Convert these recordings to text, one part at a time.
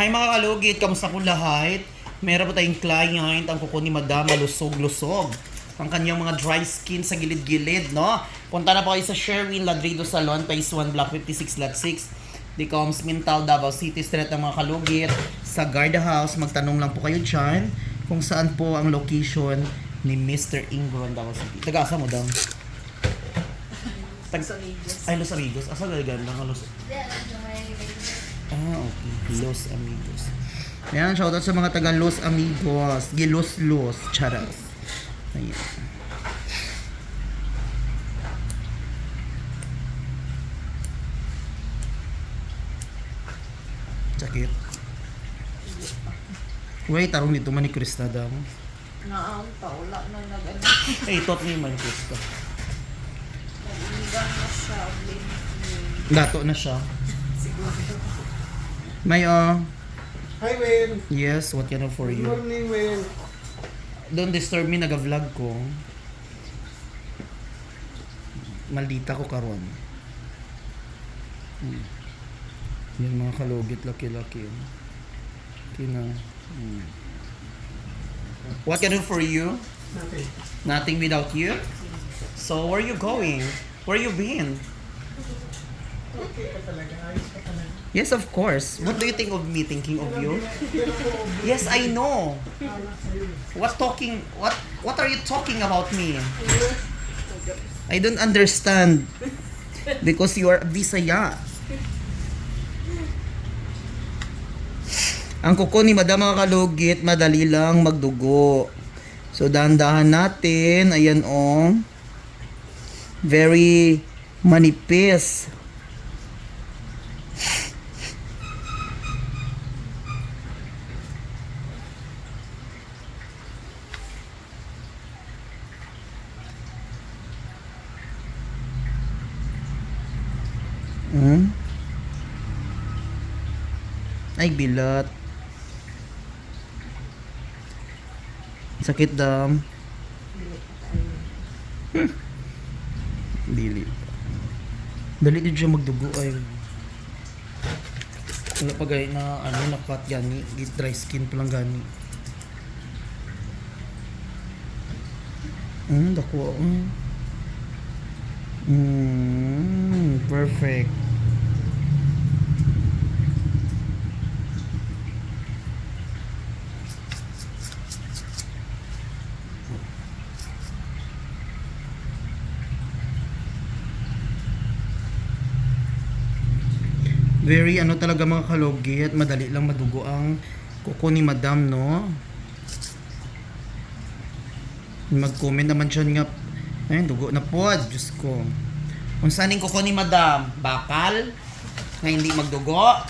Hi mga kalugit, kamusta po lahat? Meron po tayong client, ang kuko ni Madam, malusog-lusog. Ang kanyang mga dry skin sa gilid-gilid, no? Punta na po kayo sa Sherwin Ladrido Salon, Phase 1, Block 56, Lot 6. Decoms, Mintal, Davao City Street ng mga kalugit. Sa Garda House, magtanong lang po kayo dyan kung saan po ang location ni Mr. Ingron, Davao City. Taga-asa mo, Dam? Los Amigos. Ay, Los Amigos. Asa gano'n lang Los... Ah, okay. Los Amigos. Ayan, shoutout sa mga taga Los Amigos. Gilos-los. Charas. Ayan. Sakit. Wait, tarong dito man ni Krista daw. Naang wala na nag-ano. Eh, tot ni man ni Krista. Nag-iigang na siya. Dato na siya. Siguro. May, Hi, Wayne. yes, what can I do for Good you? morning, Wayne. Don't disturb me, nag-vlog ko. Maldita ko karon. Yan mga kalugit, laki-laki. Kina. What can I do for you? Nothing. Nothing without you? So, where you going? Where you been? Okay ka talaga. Ayos ka talaga. Yes, of course. What do you think of me thinking of you? Yes, I know. What are you talking about me? I don't understand. Because you are Bisaya. Ang kuko ni Madam mga kalugit, madali lang magdugo. So, dahan-dahan natin. Ayan o. Very manipis. Ay, bilat. Sakit dam. Dili. Dali din siya magdugo ay. Wala pa gay na nakat gani, dry skin pa lang gani. Dako. Perfect. Very talaga mga kalugit, madali lang madugo ang kuko ni Madam, no? Mag-comment naman siya nga, ayun, dugo na po, Diyos ko. Kung saan yung kuko ni Madam, bakal, na hindi magdugo.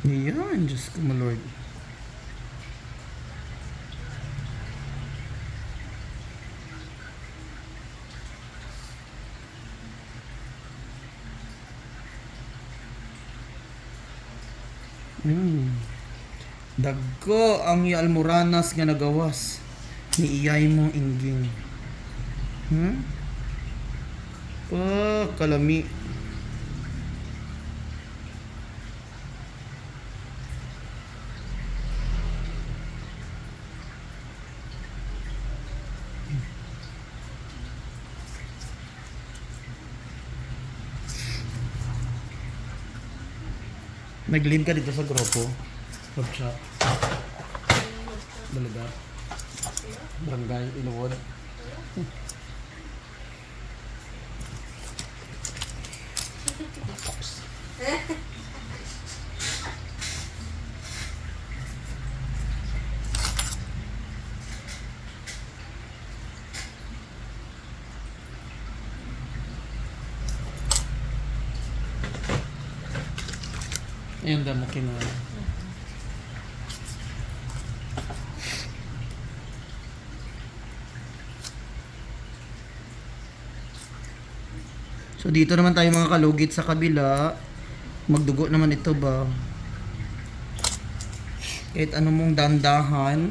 Ayan, Diyos ko, my Lord. Dagko ang almoranas nga nagawas ni iyay mong ingging. Kalami. Nag-live ka dito sa grupo? Love shop? Balaga? Barangay, Inuod? Ayun damo kina. So dito naman tayo mga kalugit sa kabila. Magdugo naman ito ba? Kahit ano mong dandahan.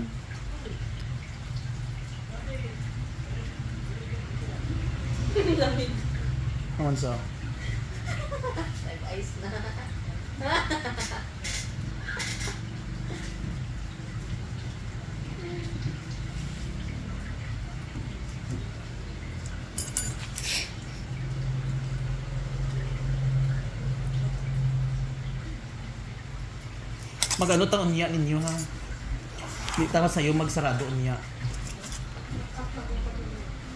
Awan sa. Nag-ice na. Mag-ano taon niya ninyo ha? Di tama sa'yo magsarado niya.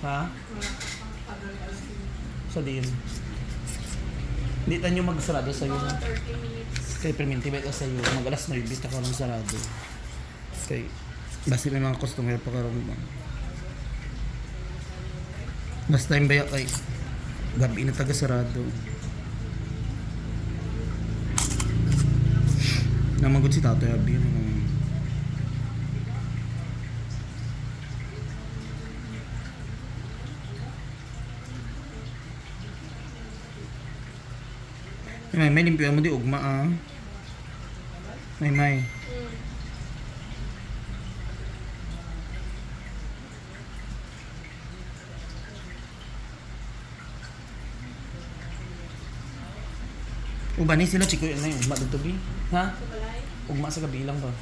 Ha? Sa din. Hindi tayo magsarado sa'yo. Mga 30 minutes. Kaya perminti ba ito sa'yo? Mag-alas 9 ako ng sarado. Kaya basta may mga customer pa karoon ba? Basta time ba kay gabi na taga-sarado. Namagod si Tato Abi mo. May limpihan mo di ugma ah. May. Uba ni sila chiko na yung ugma dito bi. Ha? Ugma sa gabi lang ba?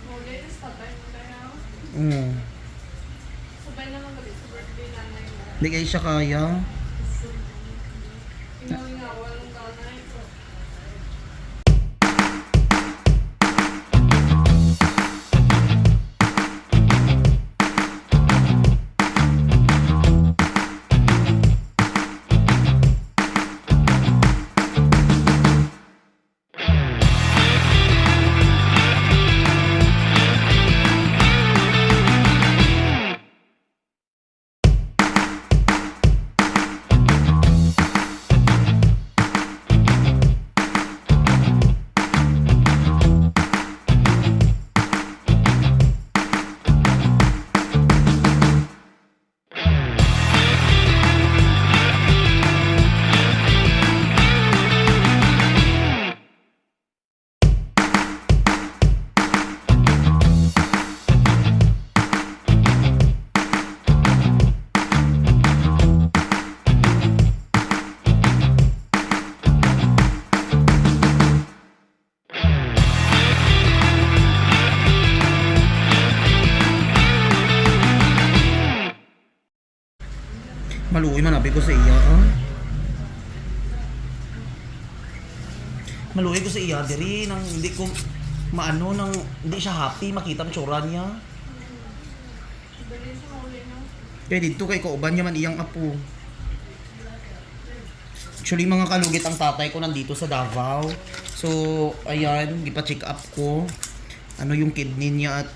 Huli, sabay mo tayo. Oo. Sabay naman gabi sa birthday nanay mo. Di kayo siya kaya. Inuwi nga, walang nanay. Maluoy man abi ko sa iya ah. Maluoy ko sa iya diri nang hindi ko maano nang hindi siya happy makita ang tsura niya. Dali sa huli, no? Kaya dito kay kauban niya man iyang apo. Actually mga kalugit ang tatay ko nandito sa Davao. So ayan, gipa-check up ko. Ano yung kidney niya at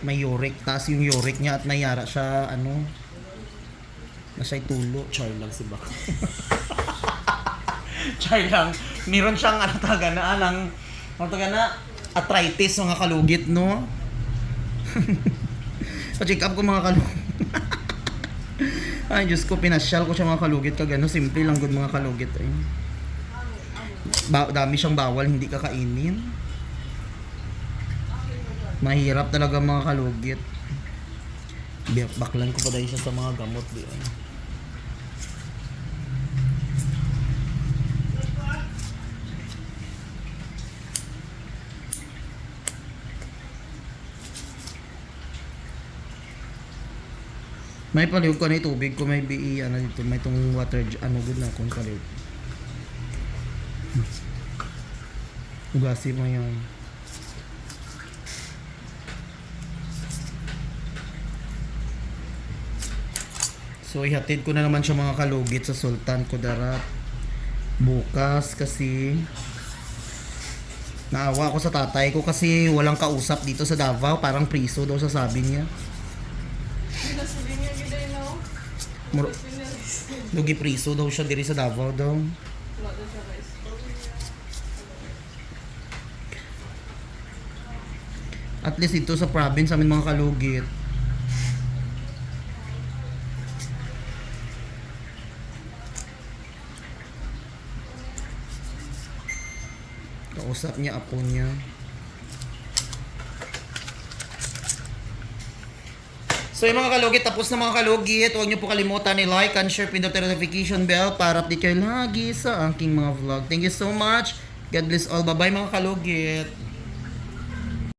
may uric. Taas yung uric niya at nayara siya ano. Nasa'y tulo. Char lang si Bak. Char lang. Meron siyang ano taga na arthritis mga kalugit no. Pa-check up ko mga kalugit. Ay Diyos ko, pinasyal ko siya mga kalugit kag ano, simple lang good mga kalugit ay. Dami siyang bawal hindi kakainin. Mahirap talaga mga kalugit. Baklan ko pa dahil siya sa mga gamot di ay. May paliw ko na tubig ko may BE ano dito may tong water ano good na kung paliw. Ugasi mo yan. So ihatid ko na naman siya mga kalugit sa Sultan Kudarat bukas kasi naawa ako sa tatay ko kasi walang kausap dito sa Davao, parang priso daw sasabi niya. Hindi na sabi niya, gila, no? Mur- Pinalis. Lugi priso daw siya diri sa Davao daw. Wala na siya guys. At least ito sa province amin mga kalugit. Kausap niya apo niya. So yung mga kalugit, tapos na mga kalugit, huwag niyo po kalimutan i-like and share, pindutin ang notification bell para update kayo lagi sa aking mga vlog. Thank you so much. God bless all. Bye-bye mga kalugit.